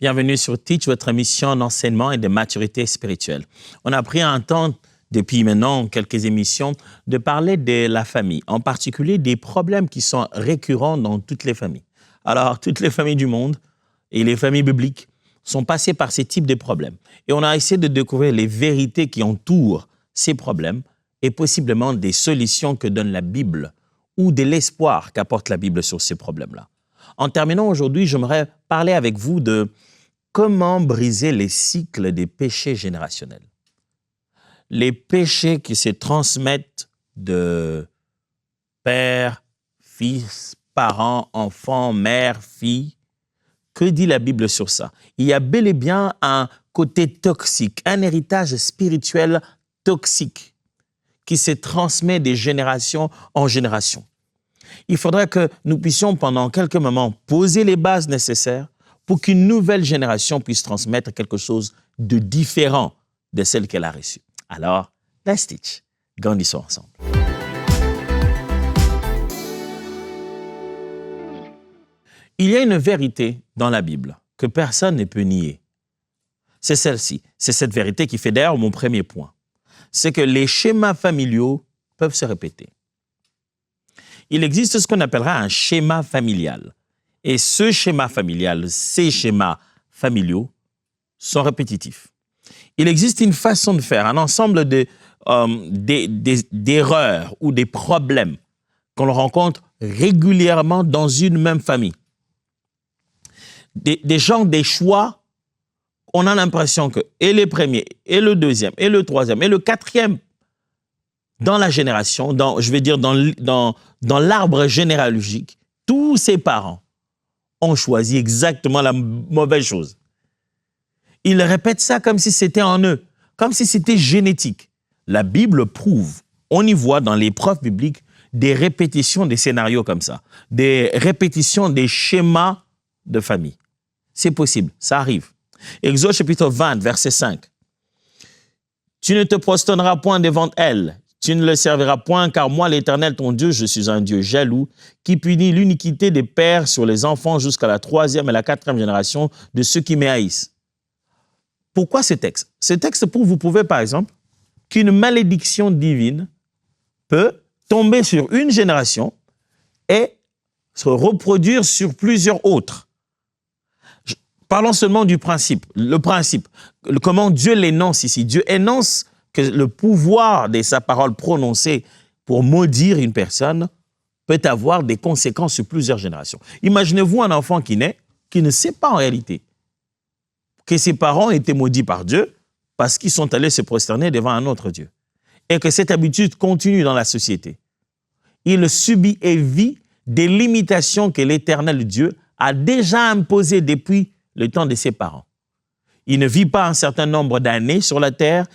Bienvenue sur Teach, votre émission d'enseignement et de maturité spirituelle. On a pris un temps, depuis maintenant quelques émissions, de parler de la famille, en particulier des problèmes qui sont récurrents dans toutes les familles. Alors, toutes les familles du monde et les familles bibliques sont passées par ces types de problèmes. Et on a essayé de découvrir les vérités qui entourent ces problèmes et possiblement des solutions que donne la Bible ou de l'espoir qu'apporte la Bible sur ces problèmes-là. En terminant aujourd'hui, j'aimerais parler avec vous de comment briser les cycles des péchés générationnels. Les péchés qui se transmettent de père, fils, parents, enfants, mère, fille. Que dit la Bible sur ça? Il y a bel et bien un côté toxique, un héritage spirituel toxique qui se transmet de génération en génération. Il faudrait que nous puissions pendant quelques moments poser les bases nécessaires pour qu'une nouvelle génération puisse transmettre quelque chose de différent de celle qu'elle a reçue. Alors, let's teach. Grandissons ensemble. Il y a une vérité dans la Bible que personne ne peut nier. C'est celle-ci. C'est cette vérité qui fait d'ailleurs mon premier point. C'est que les schémas familiaux peuvent se répéter. Il existe ce qu'on appellera un schéma familial. Et ce schéma familial, ces schémas familiaux sont répétitifs. Il existe une façon de faire, un ensemble d'erreurs ou des problèmes qu'on rencontre régulièrement dans une même famille. Des genres des choix, on a l'impression que et le premier, et le deuxième, et le troisième, et le quatrième, dans la génération, dans l'arbre généalogique, tous ces parents ont choisi exactement la mauvaise chose. Ils répètent ça comme si c'était en eux, comme si c'était génétique. La Bible prouve, on y voit dans les preuves bibliques, des répétitions des scénarios comme ça, des répétitions des schémas de famille. C'est possible, ça arrive. Exode chapitre 20, verset 5. « Tu ne te prosterneras point devant elle, tu ne le serviras point, car moi, l'Éternel, ton Dieu, je suis un Dieu jaloux, qui punit l'iniquité des pères sur les enfants jusqu'à la 3e et la 4e génération de ceux qui me haïssent. » Pourquoi ce texte? Ce texte prouve, vous pouvez, par exemple, qu'une malédiction divine peut tomber sur une génération et se reproduire sur plusieurs autres. Parlons seulement du principe. Le principe, comment Dieu l'énonce ici. Dieu énonce que le pouvoir de sa parole prononcée pour maudire une personne peut avoir des conséquences sur plusieurs générations. Imaginez-vous un enfant qui naît, qui ne sait pas en réalité que ses parents étaient maudits par Dieu parce qu'ils sont allés se prosterner devant un autre Dieu. Et que cette habitude continue dans la société. Il subit et vit des limitations que l'Éternel Dieu a déjà imposées depuis le temps de ses parents. Il ne vit pas un certain nombre d'années sur la terre.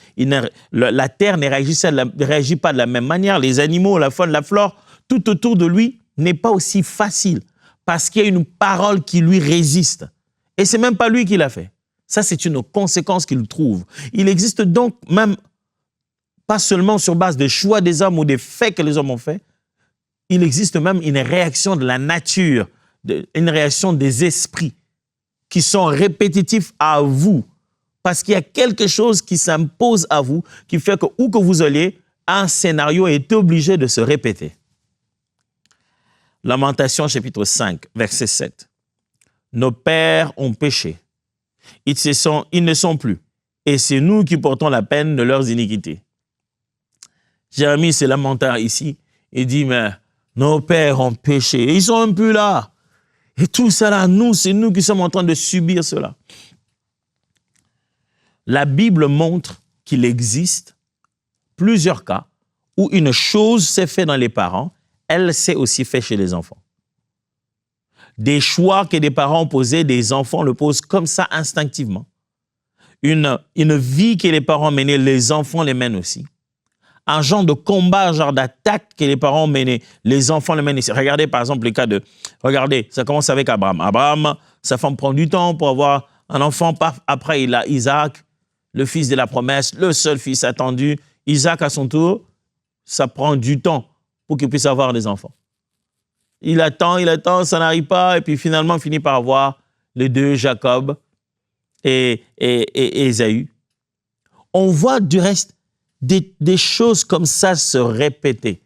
La terre ne réagit pas de la même manière. Les animaux, la faune, la flore, tout autour de lui n'est pas aussi facile parce qu'il y a une parole qui lui résiste. Et ce n'est même pas lui qui l'a fait. Ça, c'est une conséquence qu'il trouve. Il existe donc même, pas seulement sur base des choix des hommes ou des faits que les hommes ont faits, il existe même une réaction de la nature, une réaction des esprits qui sont répétitifs à vous, parce qu'il y a quelque chose qui s'impose à vous, qui fait que, où que vous alliez, un scénario est obligé de se répéter. Lamentation chapitre 5, verset 7. Nos pères ont péché, ils ne sont plus, et c'est nous qui portons la peine de leurs iniquités. Jérémie se lamentant ici, il dit, mais nos pères ont péché, et ils sont même plus là. Et tout ça là, c'est nous qui sommes en train de subir cela. La Bible montre qu'il existe plusieurs cas où une chose s'est faite dans les parents, elle s'est aussi faite chez les enfants. Des choix que des parents posaient, des enfants le posent comme ça instinctivement. Une vie que les parents menaient, les enfants les mènent aussi. Un genre de combat, un genre d'attaque que les parents menaient, les enfants le mènent ici. Regardez par exemple le cas de... Regardez, ça commence avec Abraham. Abraham, sa femme prend du temps pour avoir un enfant. Après, il a Isaac, le fils de la promesse, le seul fils attendu. Isaac, à son tour, ça prend du temps pour qu'il puisse avoir des enfants. Il attend, ça n'arrive pas. Et puis finalement, il finit par avoir les deux, Jacob et Ésaü, on voit du reste des choses comme ça se répéter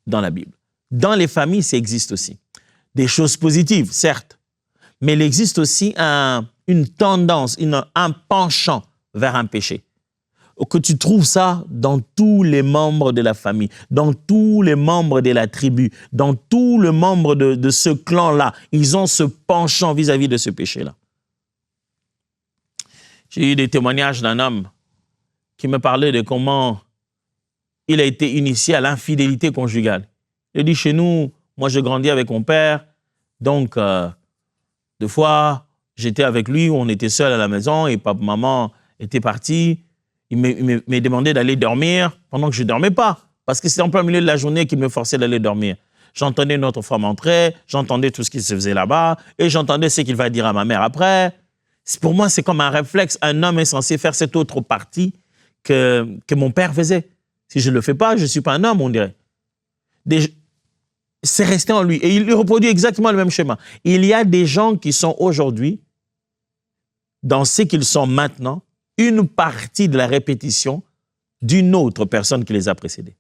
dans la Bible. Dans les familles, ça existe aussi. Des choses positives, certes, mais il existe aussi une tendance, un penchant vers un péché. Que tu trouves ça dans tous les membres de la famille, dans tous les membres de la tribu, dans tous les membres de ce clan-là. Ils ont ce penchant vis-à-vis de ce péché-là. J'ai eu des témoignages d'un homme qui me parlait de comment il a été initié à l'infidélité conjugale. Il dit, chez nous, moi je grandis avec mon père, donc des fois j'étais avec lui, on était seuls à la maison et papa, maman était partis. Il m'a demandé d'aller dormir pendant que je ne dormais pas, parce que c'était en plein milieu de la journée qu'il me forçait d'aller dormir. J'entendais notre femme entrer, j'entendais tout ce qui se faisait là-bas, et j'entendais ce qu'il va dire à ma mère après. Pour moi, c'est comme un réflexe. Un homme est censé faire cette autre partie que mon père faisait. Si je ne le fais pas, je ne suis pas un homme, on dirait. C'est resté en lui. Et il reproduit exactement le même schéma. Il y a des gens qui sont aujourd'hui, dans ce qu'ils sont maintenant, une partie de la répétition d'une autre personne qui les a précédés.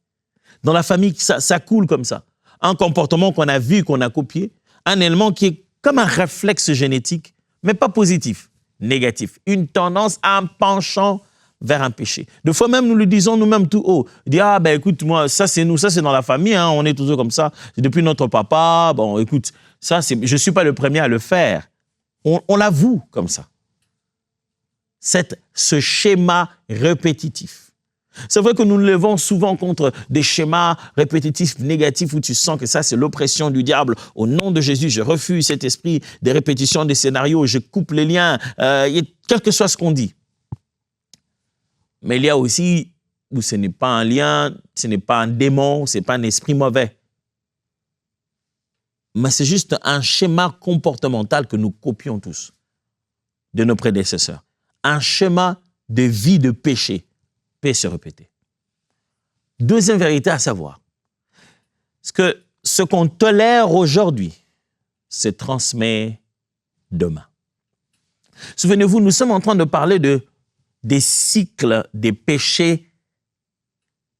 Dans la famille, ça coule comme ça. Un comportement qu'on a vu, qu'on a copié, un élément qui est comme un réflexe génétique, mais pas positif, négatif. Une tendance, un penchant vers un péché. Des fois même, nous le disons nous-mêmes tout haut. On dit, ah ben écoute, moi, ça c'est nous, ça c'est dans la famille, hein, on est toujours comme ça. C'est depuis notre papa, bon écoute, ça je ne suis pas le premier à le faire. On l'avoue comme ça. Ce schéma répétitif. C'est vrai que nous nous levons souvent contre des schémas répétitifs négatifs où tu sens que ça, c'est l'oppression du diable. Au nom de Jésus, je refuse cet esprit des répétitions des scénarios, je coupe les liens, quel que soit ce qu'on dit. Mais il y a aussi où ce n'est pas un lien, ce n'est pas un démon, ce n'est pas un esprit mauvais. Mais c'est juste un schéma comportemental que nous copions tous de nos prédécesseurs. Un schéma de vie de péché peut se répéter. Deuxième vérité à savoir, c'est que ce qu'on tolère aujourd'hui se transmet demain. Souvenez-vous, nous sommes en train de parler des cycles des péchés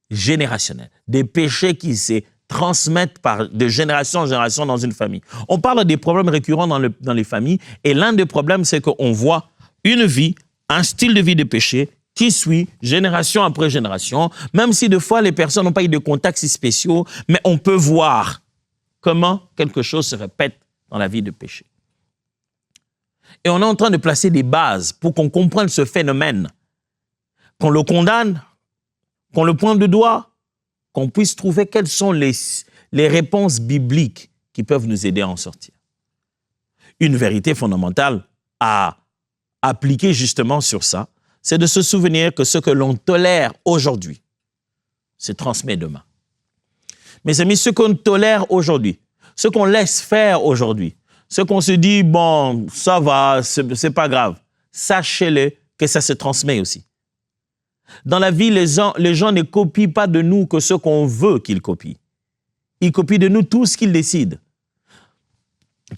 générationnels, des péchés qui se transmettent de génération en génération dans une famille. On parle des problèmes récurrents dans les familles et l'un des problèmes, c'est qu'on voit une vie, un style de vie de péché qui suit génération après génération, même si des fois les personnes n'ont pas eu de contacts si spéciaux, mais on peut voir comment quelque chose se répète dans la vie de péché. Et on est en train de placer des bases pour qu'on comprenne ce phénomène, qu'on le condamne, qu'on le pointe du doigt, qu'on puisse trouver quelles sont les réponses bibliques qui peuvent nous aider à en sortir. Une vérité fondamentale à appliquer justement sur ça, c'est de se souvenir que ce que l'on tolère aujourd'hui se transmet demain. Mes amis, ce qu'on tolère aujourd'hui, ce qu'on laisse faire aujourd'hui, ce qu'on se dit, bon, ça va, c'est pas grave, sachez-le que ça se transmet aussi. Dans la vie, les gens ne copient pas de nous que ce qu'on veut qu'ils copient. Ils copient de nous tout ce qu'ils décident.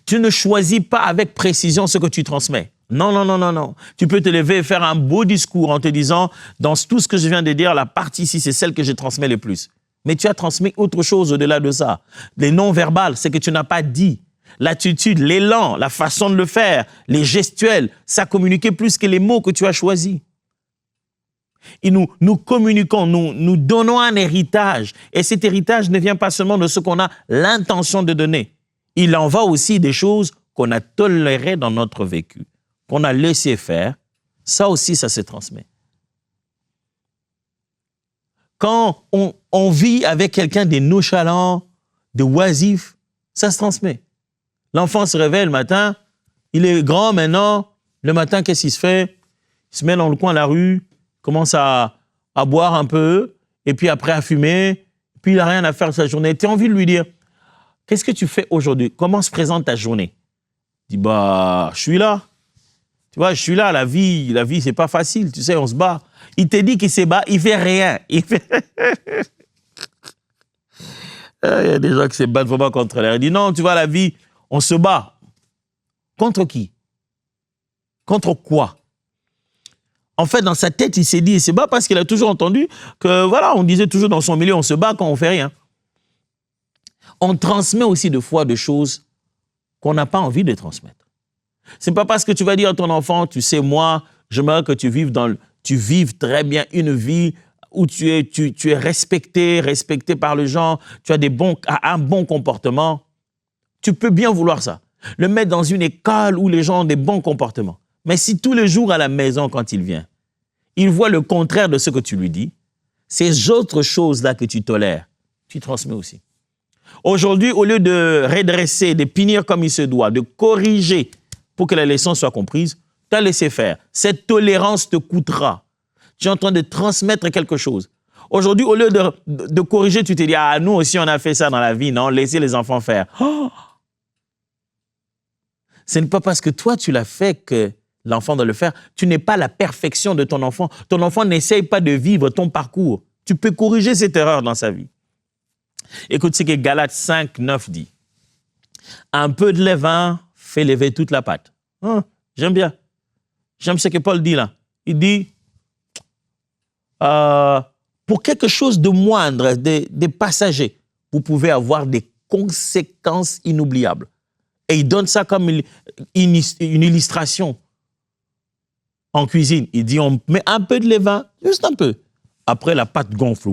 Tu ne choisis pas avec précision ce que tu transmets. Non, non, non, non, non. Tu peux te lever et faire un beau discours en te disant, dans tout ce que je viens de dire, la partie ici, c'est celle que je transmets le plus. Mais tu as transmis autre chose au-delà de ça. Les non-verbales, c'est que tu n'as pas dit. L'attitude, l'élan, la façon de le faire, les gestuels, ça communiquait plus que les mots que tu as choisis. Et nous communiquons, nous donnons un héritage. Et cet héritage ne vient pas seulement de ce qu'on a l'intention de donner. Il en va aussi des choses qu'on a tolérées dans notre vécu, qu'on a laissé faire. Ça aussi, ça se transmet. Quand on vit avec quelqu'un de nonchalant, de oisif, ça se transmet. L'enfant se réveille le matin, il est grand maintenant, le matin, qu'est-ce qu'il se fait? Il se met dans le coin de la rue, commence à boire un peu, et puis après à fumer, puis il n'a rien à faire de sa journée. Tu as envie de lui dire, qu'est-ce que tu fais aujourd'hui? Comment se présente ta journée? Il dit, bah, je suis là. Tu vois, je suis là, la vie, c'est pas facile, tu sais, on se bat. Il te dit qu'il se bat, il fait rien. Il y a des gens qui se battent vraiment contre l'air. Il dit, non, tu vois, la vie, on se bat. Contre qui? Contre quoi? En fait, dans sa tête, il s'est dit, il se bat parce qu'il a toujours entendu que, voilà, on disait toujours dans son milieu, on se bat quand on fait rien. On transmet aussi des fois des choses qu'on n'a pas envie de transmettre. C'est pas parce que tu vas dire à ton enfant, tu sais, moi, j'aimerais que tu vives très bien une vie où tu es respecté par les gens, tu as un bon comportement. Tu peux bien vouloir ça. Le mettre dans une école où les gens ont des bons comportements. Mais si tous les jours à la maison, quand il vient, il voit le contraire de ce que tu lui dis, ces autres choses-là que tu tolères, tu transmets aussi. Aujourd'hui, au lieu de redresser, de punir comme il se doit, de corriger pour que la leçon soit comprise, tu as laissé faire. Cette tolérance te coûtera. Tu es en train de transmettre quelque chose. Aujourd'hui, au lieu de corriger, tu te dis, ah, nous aussi, on a fait ça dans la vie, non? Laissez les enfants faire. Oh! Ce n'est pas parce que toi, tu l'as fait que l'enfant doit le faire. Tu n'es pas la perfection de ton enfant. Ton enfant n'essaye pas de vivre ton parcours. Tu peux corriger cette erreur dans sa vie. Écoute ce que Galates 5, 9 dit. Un peu de levain fait lever toute la pâte. Oh, j'aime bien. J'aime ce que Paul dit là. Il dit, pour quelque chose de moindre, des passagers, vous pouvez avoir des conséquences inoubliables. Et il donne ça comme une illustration en cuisine. Il dit, on met un peu de levain, juste un peu. Après, la pâte gonfle.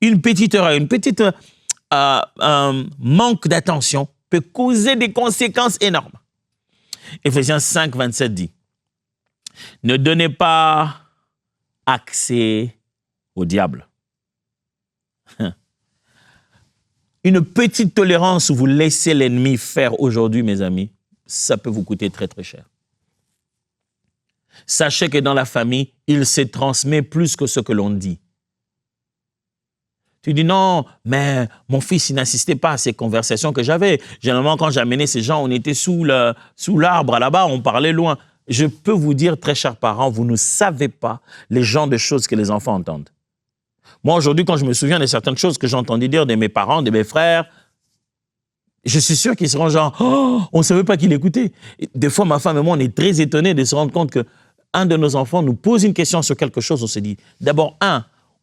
Une petite erreur, manque d'attention peut causer des conséquences énormes. Éphésiens 5, 27 dit, ne donnez pas accès au diable. Une petite tolérance où vous laissez l'ennemi faire aujourd'hui, mes amis, ça peut vous coûter très, très cher. Sachez que dans la famille, il se transmet plus que ce que l'on dit. Tu dis non, mais mon fils, il n'assistait pas à ces conversations que j'avais. Généralement, quand j'amenais ces gens, on était sous l'arbre là-bas, on parlait loin. Je peux vous dire, très chers parents, vous ne savez pas les genres de choses que les enfants entendent. Moi, aujourd'hui, quand je me souviens de certaines choses que j'entendais dire de mes parents, de mes frères, je suis sûr qu'ils seront genre, oh, on ne savait pas qu'il écoutait. Des fois, ma femme et moi, on est très étonnés de se rendre compte qu'un de nos enfants nous pose une question sur quelque chose. On se dit, d'abord,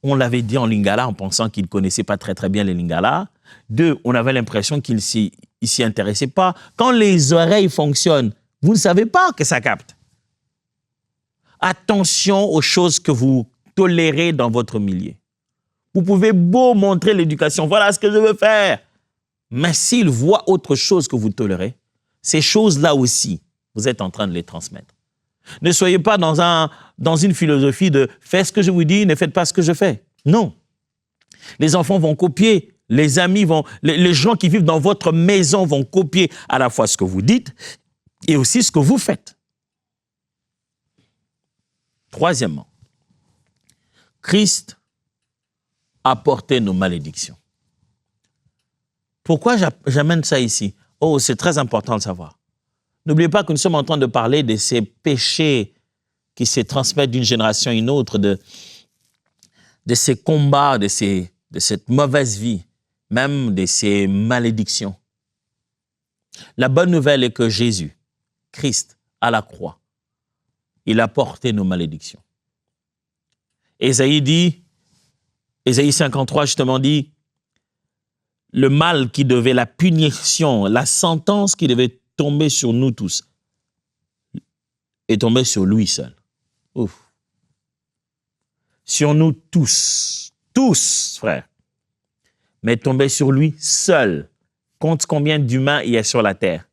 on l'avait dit en lingala en pensant qu'il ne connaissait pas très, très bien les lingala. 2, on avait l'impression qu'il ne s'y intéressait pas. Quand les oreilles fonctionnent, vous ne savez pas que ça capte. Attention aux choses que vous tolérez dans votre milieu. Vous pouvez beau montrer l'éducation, voilà ce que je veux faire. Mais s'il voit autre chose que vous tolérez, ces choses-là aussi, vous êtes en train de les transmettre. Ne soyez pas dans une philosophie de « faites ce que je vous dis, ne faites pas ce que je fais ». Non. Les enfants vont copier, les amis les gens qui vivent dans votre maison vont copier à la fois ce que vous dites et aussi ce que vous faites. Troisièmement, Christ a porté nos malédictions. Pourquoi j'amène ça ici? Oh, c'est très important de savoir. N'oubliez pas que nous sommes en train de parler de ces péchés qui se transmettent d'une génération à une autre, de ces combats, de cette mauvaise vie, même de ces malédictions. La bonne nouvelle est que Jésus, Christ, à la croix, il a porté nos malédictions. Ésaïe 53 justement dit, le mal qui devait, la punition, la sentence qui devait tomber sur nous tous, est tombée sur lui seul. Ouf. Sur nous tous, frères, mais tombée sur lui seul. Compte combien d'humains il y a sur la terre.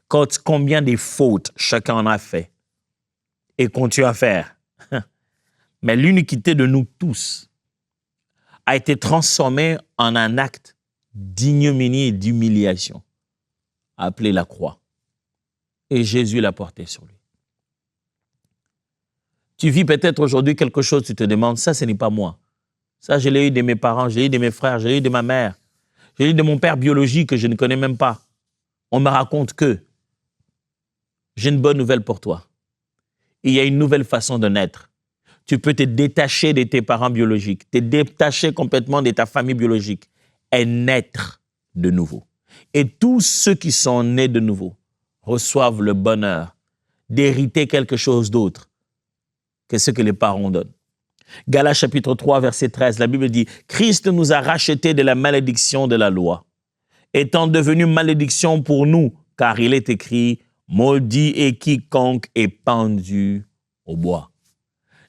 Compte combien de fautes chacun en a fait et continue à faire. Mais l'uniquité de nous tous a été transformée en un acte d'ignominie et d'humiliation, appelé la croix. Et Jésus l'a porté sur lui. Tu vis peut-être aujourd'hui quelque chose, tu te demandes, ça, ce n'est pas moi. Ça, je l'ai eu de mes parents, je l'ai eu de mes frères, je l'ai eu de ma mère, je l'ai eu de mon père biologique que je ne connais même pas. On me raconte que j'ai une bonne nouvelle pour toi. Il y a une nouvelle façon de naître. Tu peux te détacher de tes parents biologiques, te détacher complètement de ta famille biologique et naître de nouveau. Et tous ceux qui sont nés de nouveau reçoivent le bonheur d'hériter quelque chose d'autre, que ce que les parents donnent. Galates chapitre 3, verset 13, la Bible dit « Christ nous a rachetés de la malédiction de la loi, étant devenu malédiction pour nous, car il est écrit « Maudit est quiconque est pendu au bois ».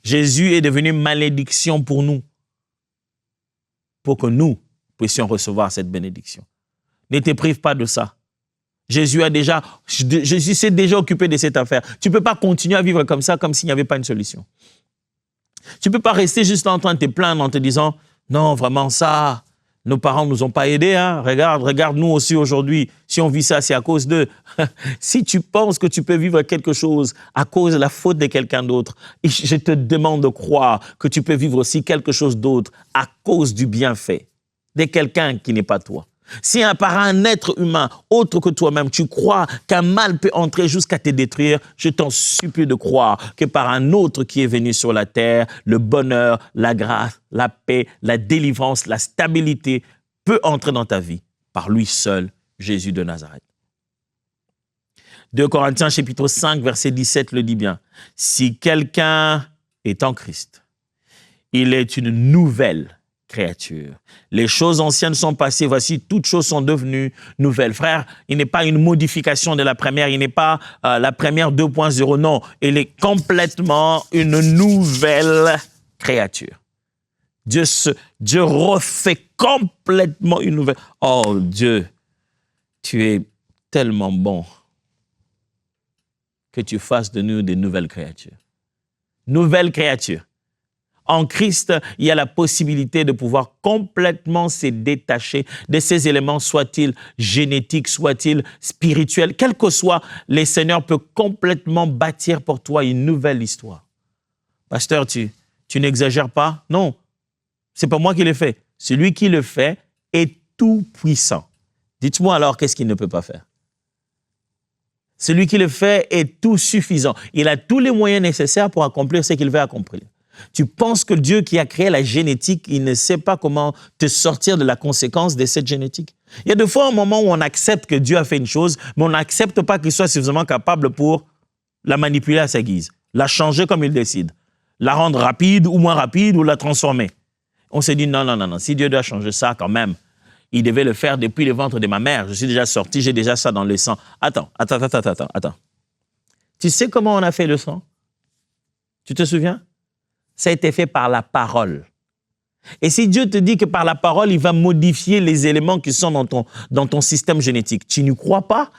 Jésus est devenu malédiction pour nous, pour que nous puissions recevoir cette bénédiction. Ne te prive pas de ça. Jésus s'est déjà occupé de cette affaire. Tu ne peux pas continuer à vivre comme ça, comme s'il n'y avait pas une solution. Tu ne peux pas rester juste en train de te plaindre en te disant « Non, vraiment ça, nos parents ne nous ont pas aidés. Hein. Regarde nous aussi aujourd'hui. Si on vit ça, c'est à cause d'eux. » Si tu penses que tu peux vivre quelque chose à cause de la faute de quelqu'un d'autre, je te demande de croire que tu peux vivre aussi quelque chose d'autre à cause du bienfait de quelqu'un qui n'est pas toi. Si par un être humain autre que toi-même, tu crois qu'un mal peut entrer jusqu'à te détruire, je t'en supplie de croire que par un autre qui est venu sur la terre, le bonheur, la grâce, la paix, la délivrance, la stabilité peut entrer dans ta vie par lui seul, Jésus de Nazareth. 2 Corinthiens chapitre 5, verset 17 le dit bien. Si quelqu'un est en Christ, il est une nouvelle créature. Les choses anciennes sont passées, voici, toutes choses sont devenues nouvelles. Frère, il n'est pas une modification de la première, il n'est pas la première 2.0, non, il est complètement une nouvelle créature. Dieu refait complètement une nouvelle. Oh Dieu, tu es tellement bon que tu fasses de nous des nouvelles créatures. Nouvelles créatures. En Christ, il y a la possibilité de pouvoir complètement se détacher de ces éléments, soient-ils génétiques, soient-ils spirituels. Quel que soit, le Seigneur peut complètement bâtir pour toi une nouvelle histoire. Pasteur, tu n'exagères pas? Non, ce n'est pas moi qui le fais. Celui qui le fait est tout puissant. Dites-moi alors, qu'est-ce qu'il ne peut pas faire? Celui qui le fait est tout suffisant. Il a tous les moyens nécessaires pour accomplir ce qu'il veut accomplir. Tu penses que Dieu qui a créé la génétique, il ne sait pas comment te sortir de la conséquence de cette génétique. Il y a des fois un moment où on accepte que Dieu a fait une chose, mais on n'accepte pas qu'il soit suffisamment capable pour la manipuler à sa guise, la changer comme il décide, la rendre rapide ou moins rapide ou la transformer. On s'est dit non, si Dieu doit changer ça quand même, il devait le faire depuis le ventre de ma mère. Je suis déjà sorti, j'ai déjà ça dans le sang. Attends. Tu sais comment on a fait le sang? Tu te souviens? Ça a été fait par la parole. Et si Dieu te dit que par la parole, il va modifier les éléments qui sont dans ton système génétique, tu n'y crois pas?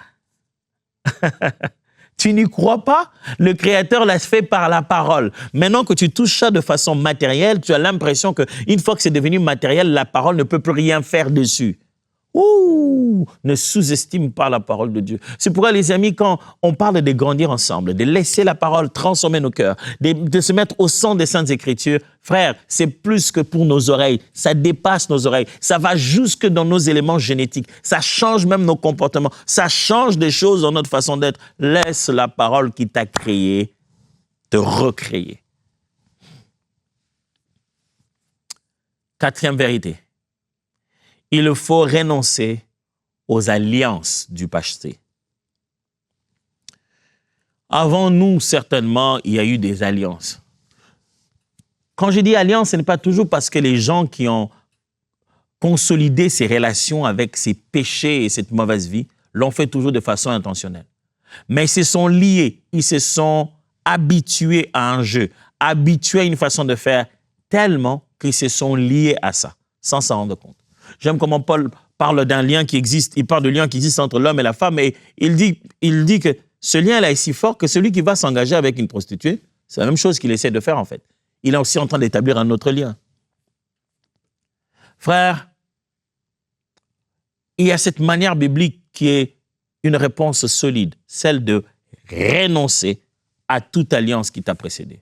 Tu n'y crois pas? Le Créateur l'a fait par la parole. Maintenant que tu touches ça de façon matérielle, tu as l'impression qu'une fois que c'est devenu matériel, la parole ne peut plus rien faire dessus. Ouh, ne sous-estime pas la parole de Dieu. C'est pourquoi, les amis, quand on parle de grandir ensemble, de laisser la parole transformer nos cœurs, de se mettre au centre des Saintes Écritures, frère, c'est plus que pour nos oreilles. Ça dépasse nos oreilles. Ça va jusque dans nos éléments génétiques. Ça change même nos comportements. Ça change des choses dans notre façon d'être. Laisse la parole qui t'a créé te recréer. Quatrième vérité. Il faut renoncer aux alliances du passé. Avant nous, certainement, il y a eu des alliances. Quand je dis alliance, ce n'est pas toujours parce que les gens qui ont consolidé ces relations avec ces péchés et cette mauvaise vie l'ont fait toujours de façon intentionnelle. Mais ils se sont liés, ils se sont habitués à un jeu, habitués à une façon de faire tellement qu'ils se sont liés à ça, sans s'en rendre compte. J'aime comment Paul parle d'un lien qui existe, il parle de lien qui existe entre l'homme et la femme, et il dit que ce lien-là est si fort que celui qui va s'engager avec une prostituée, c'est la même chose qu'il essaie de faire en fait. Il est aussi en train d'établir un autre lien. Frère, il y a cette manière biblique qui est une réponse solide, celle de renoncer à toute alliance qui t'a précédé.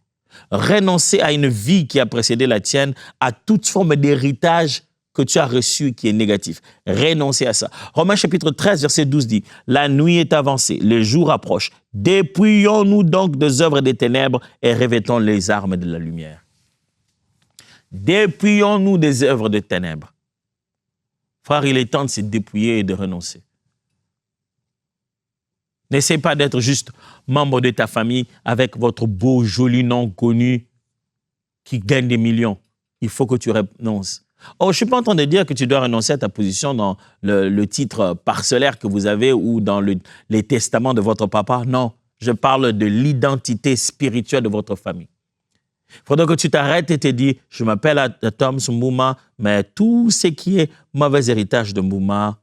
Renoncer à une vie qui a précédé la tienne, à toute forme d'héritage que tu as reçu qui est négatif. Renoncer à ça. Romains chapitre 13, verset 12 dit, « La nuit est avancée, le jour approche. Dépouillons-nous donc des œuvres des ténèbres et revêtons les armes de la lumière. » Dépouillons-nous des œuvres des ténèbres. Frère, il est temps de se dépouiller et de renoncer. N'essaie pas d'être juste membre de ta famille avec votre beau, joli nom connu qui gagnent des millions. Il faut que tu renonces. Oh, je ne suis pas en train de dire que tu dois renoncer à ta position dans le titre parcellaire que vous avez ou dans les testaments de votre papa. Non, je parle de l'identité spirituelle de votre famille. Il faudrait que tu t'arrêtes et te dis, je m'appelle Tom Mbouma, mais tout ce qui est mauvais héritage de Mbouma,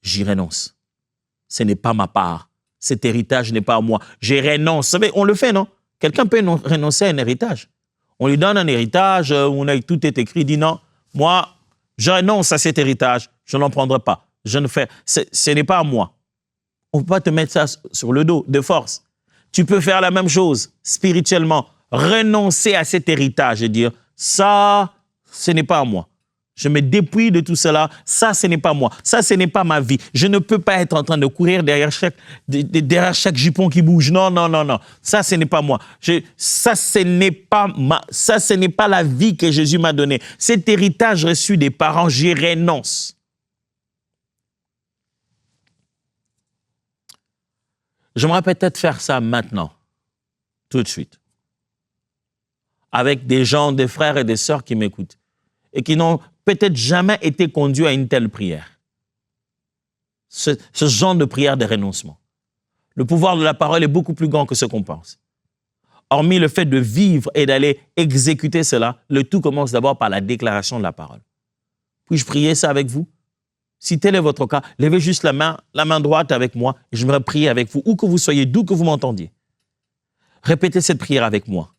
j'y renonce. Ce n'est pas ma part. Cet héritage n'est pas à moi. Je renonce. Vous savez, on le fait, non? Quelqu'un peut renoncer à un héritage. On lui donne un héritage où tout est écrit, il dit non, moi, je renonce à cet héritage, je n'en prendrai pas. Ce n'est pas à moi. On ne peut pas te mettre ça sur le dos de force. Tu peux faire la même chose spirituellement, renoncer à cet héritage et dire ça, ce n'est pas à moi. Je me dépouille de tout cela. Ça, ce n'est pas moi. Ça, ce n'est pas ma vie. Je ne peux pas être en train de courir derrière chaque jupon qui bouge. Non, non, non, non. Ça, ce n'est pas moi. Ça, ce n'est pas la vie que Jésus m'a donnée. Cet héritage reçu des parents, j'y renonce. J'aimerais peut-être faire ça maintenant, tout de suite, avec des gens, des frères et des sœurs qui m'écoutent et qui n'ont peut-être jamais été conduits à une telle prière. Ce genre de prière de renoncement. Le pouvoir de la parole est beaucoup plus grand que ce qu'on pense. Hormis le fait de vivre et d'aller exécuter cela, le tout commence d'abord par la déclaration de la parole. Puis-je prier ça avec vous? Si tel est votre cas, levez juste la main droite avec moi et je vais prier avec vous, où que vous soyez, d'où que vous m'entendiez. Répétez cette prière avec moi.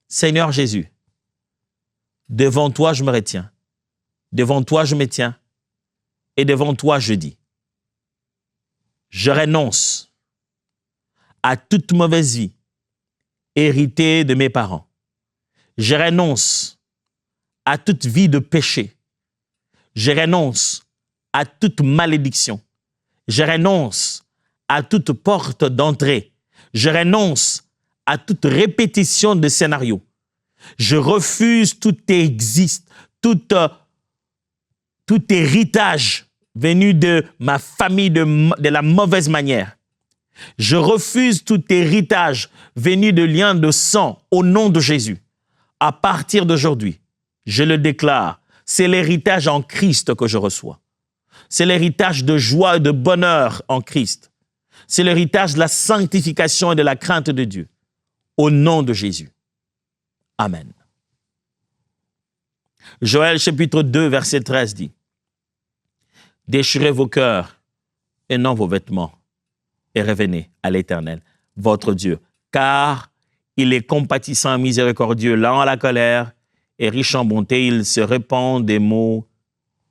Seigneur Jésus, devant toi, je me retiens. Devant toi, je me tiens. Et devant toi, je dis, je renonce à toute mauvaise vie héritée de mes parents. Je renonce à toute vie de péché. Je renonce à toute malédiction. Je renonce à toute porte d'entrée. Je renonce à toute répétition de scénario. Je refuse tout héritage venu de ma famille de la mauvaise manière. Je refuse tout héritage venu de liens de sang au nom de Jésus. À partir d'aujourd'hui, je le déclare, c'est l'héritage en Christ que je reçois. C'est l'héritage de joie et de bonheur en Christ. C'est l'héritage de la sanctification et de la crainte de Dieu. Au nom de Jésus. Amen. Joël chapitre 2, verset 13 dit, « Déchirez vos cœurs et non vos vêtements, et revenez à l'Éternel, votre Dieu, car il est compatissant et miséricordieux, lent à la colère et riche en bonté, il se répand des mots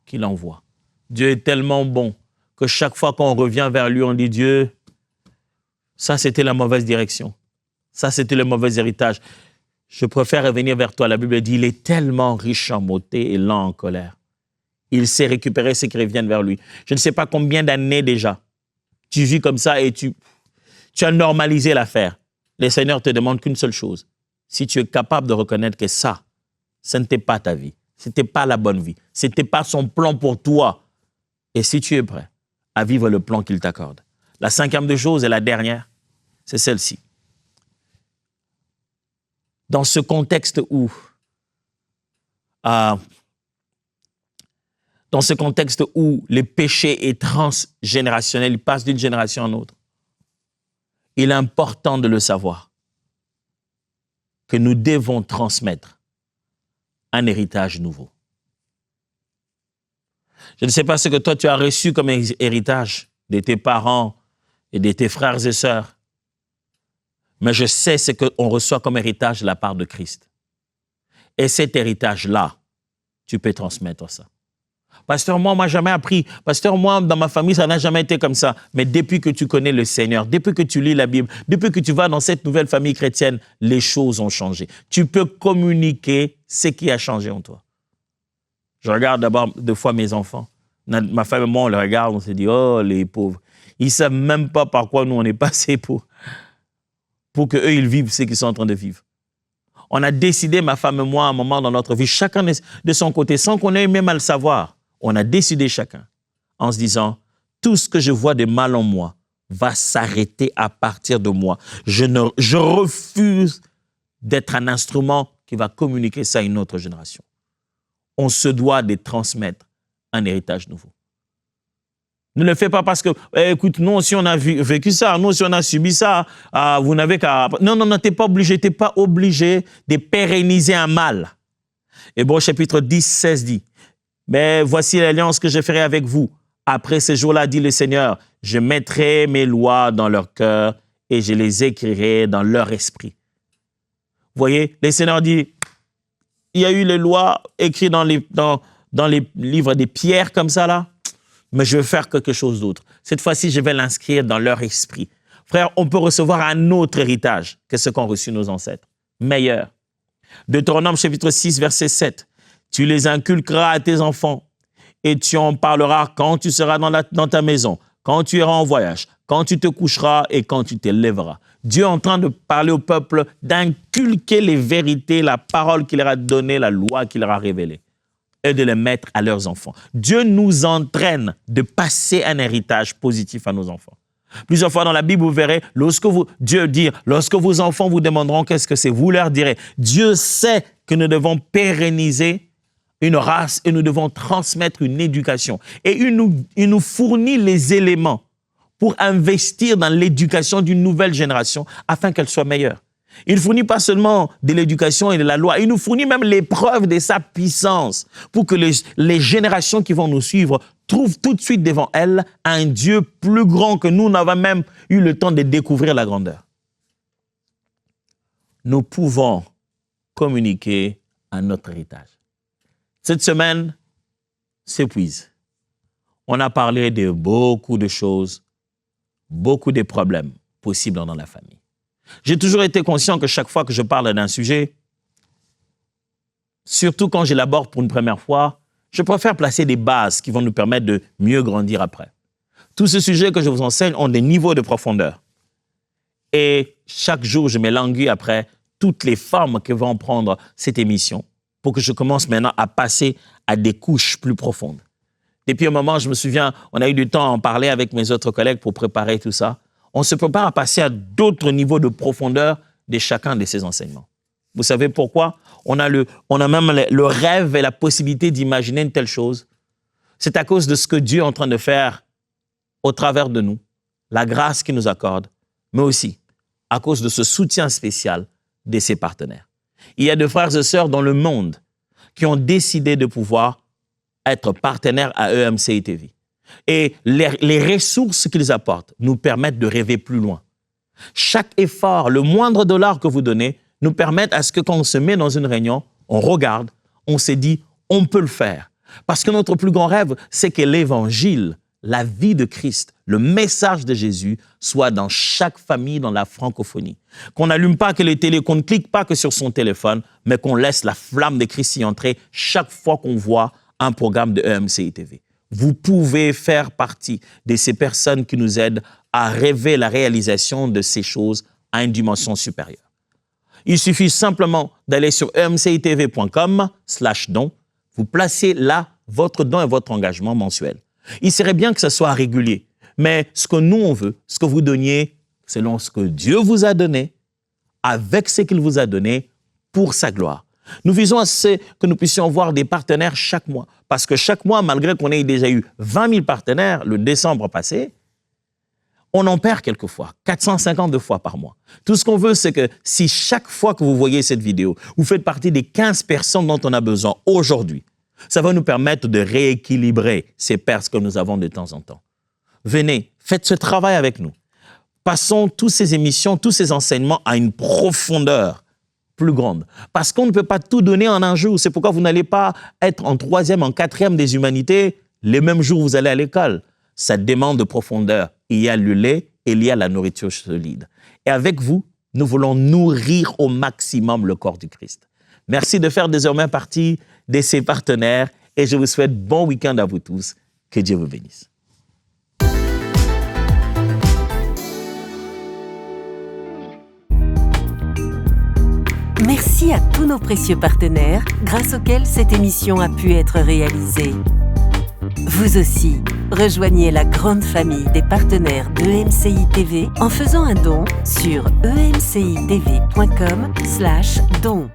qu'il envoie. » Dieu est tellement bon que chaque fois qu'on revient vers lui, on dit, Dieu, ça c'était la mauvaise direction, ça c'était le mauvais héritage. Je préfère revenir vers toi. La Bible dit, il est tellement riche en bonté et lent en colère. Il sait récupérer ceux qui reviennent vers lui. Je ne sais pas combien d'années déjà tu vis comme ça et tu as normalisé l'affaire. Le Seigneur te demande qu'une seule chose. Si tu es capable de reconnaître que ça, ce n'était pas ta vie. Ce n'était pas la bonne vie. Ce n'était pas son plan pour toi. Et si tu es prêt à vivre le plan qu'il t'accorde. La cinquième des choses et la dernière, c'est celle-ci. Dans ce contexte où les péchés est transgénérationnel, ils passent d'une génération à une autre, il est important de le savoir que nous devons transmettre un héritage nouveau. Je ne sais pas ce que toi tu as reçu comme héritage de tes parents et de tes frères et sœurs, mais je sais ce qu'on reçoit comme héritage de la part de Christ. Et cet héritage-là, tu peux transmettre ça. Pasteur, moi, jamais appris. Pasteur, moi, dans ma famille, ça n'a jamais été comme ça. Mais depuis que tu connais le Seigneur, depuis que tu lis la Bible, depuis que tu vas dans cette nouvelle famille chrétienne, les choses ont changé. Tu peux communiquer ce qui a changé en toi. Je regarde d'abord deux fois mes enfants. Ma femme et moi, on les regarde, on se dit, oh, les pauvres. Ils ne savent même pas par quoi nous, on est passés pour qu'eux, ils vivent ce qu'ils sont en train de vivre. On a décidé, ma femme et moi, à un moment dans notre vie, chacun de son côté, sans qu'on ait même à le savoir, on a décidé chacun, en se disant, tout ce que je vois de mal en moi va s'arrêter à partir de moi. Je refuse d'être un instrument qui va communiquer ça à une autre génération. On se doit de transmettre un héritage nouveau. Ne le faites pas parce que, écoute, nous aussi on a vécu ça, nous aussi on a subi ça, vous n'avez qu'à... Non, tu n'es pas obligé de pérenniser un mal. Hébreux chapitre 10, 16 dit, « Mais voici l'alliance que je ferai avec vous. Après ces jours-là, dit le Seigneur, je mettrai mes lois dans leur cœur et je les écrirai dans leur esprit. » Vous voyez, le Seigneur dit, il y a eu les lois écrites dans les livres des pierres comme ça là, mais je vais faire quelque chose d'autre. Cette fois-ci, je vais l'inscrire dans leur esprit. Frère, on peut recevoir un autre héritage que ce qu'ont reçu nos ancêtres, meilleur. Deutéronome chapitre 6, verset 7. Tu les inculqueras à tes enfants et tu en parleras quand tu seras dans ta maison, quand tu iras en voyage, quand tu te coucheras et quand tu te lèveras. Dieu est en train de parler au peuple, d'inculquer les vérités, la parole qu'il leur a donnée, la loi qu'il leur a révélée, et de les mettre à leurs enfants. Dieu nous entraîne de passer un héritage positif à nos enfants. Plusieurs fois dans la Bible, vous verrez, Dieu dit, lorsque vos enfants vous demanderont qu'est-ce que c'est, vous leur direz, Dieu sait que nous devons pérenniser une race et nous devons transmettre une éducation. Et il nous fournit les éléments pour investir dans l'éducation d'une nouvelle génération afin qu'elle soit meilleure. Il ne fournit pas seulement de l'éducation et de la loi, il nous fournit même l'épreuve de sa puissance pour que les générations qui vont nous suivre trouvent tout de suite devant elles un Dieu plus grand que nous n'avons même eu le temps de découvrir la grandeur. Nous pouvons communiquer à notre héritage. Cette semaine s'épuise. On a parlé de beaucoup de choses, beaucoup de problèmes possibles dans la famille. J'ai toujours été conscient que chaque fois que je parle d'un sujet, surtout quand je l'aborde pour une première fois, je préfère placer des bases qui vont nous permettre de mieux grandir après. Tous ces sujets que je vous enseigne ont des niveaux de profondeur. Et chaque jour, je m'élanguis après toutes les formes que vont prendre cette émission pour que je commence maintenant à passer à des couches plus profondes. Depuis un moment, je me souviens, on a eu du temps à en parler avec mes autres collègues pour préparer tout ça. On se prépare à passer à d'autres niveaux de profondeur de chacun de ces enseignements. Vous savez pourquoi? On a même le rêve et la possibilité d'imaginer une telle chose. C'est à cause de ce que Dieu est en train de faire au travers de nous, la grâce qu'il nous accorde, mais aussi à cause de ce soutien spécial de ses partenaires. Il y a des frères et sœurs dans le monde qui ont décidé de pouvoir être partenaires à EMCI TV. Et les ressources qu'ils apportent nous permettent de rêver plus loin. Chaque effort, le moindre dollar que vous donnez, nous permettent à ce que quand on se met dans une réunion, on regarde, on se dit, on peut le faire. Parce que notre plus grand rêve, c'est que l'évangile, la vie de Christ, le message de Jésus soit dans chaque famille dans la francophonie. Qu'on n'allume pas que les télés, qu'on ne clique pas que sur son téléphone, mais qu'on laisse la flamme de Christ y entrer chaque fois qu'on voit un programme de EMCI TV. Vous pouvez faire partie de ces personnes qui nous aident à rêver la réalisation de ces choses à une dimension supérieure. Il suffit simplement d'aller sur emcitv.com/don. Vous placez là votre don et votre engagement mensuel. Il serait bien que ce soit régulier, mais ce que nous on veut, ce que vous donniez selon ce que Dieu vous a donné, avec ce qu'il vous a donné pour sa gloire. Nous visons à ce que nous puissions voir des partenaires chaque mois. Parce que chaque mois, malgré qu'on ait déjà eu 20 000 partenaires le décembre passé, on en perd quelquefois, 452 fois par mois. Tout ce qu'on veut, c'est que si chaque fois que vous voyez cette vidéo, vous faites partie des 15 personnes dont on a besoin aujourd'hui, ça va nous permettre de rééquilibrer ces pertes que nous avons de temps en temps. Venez, faites ce travail avec nous. Passons toutes ces émissions, tous ces enseignements à une profondeur plus grande. Parce qu'on ne peut pas tout donner en un jour. C'est pourquoi vous n'allez pas être en 3e, en 4e des humanités les mêmes jours où vous allez à l'école. Ça demande de profondeur. Il y a le lait et il y a la nourriture solide. Et avec vous, nous voulons nourrir au maximum le corps du Christ. Merci de faire désormais partie de ces partenaires et je vous souhaite bon week-end à vous tous. Que Dieu vous bénisse. Merci à tous nos précieux partenaires grâce auxquels cette émission a pu être réalisée. Vous aussi, rejoignez la grande famille des partenaires d'EMCI TV en faisant un don sur emcitv.com/don.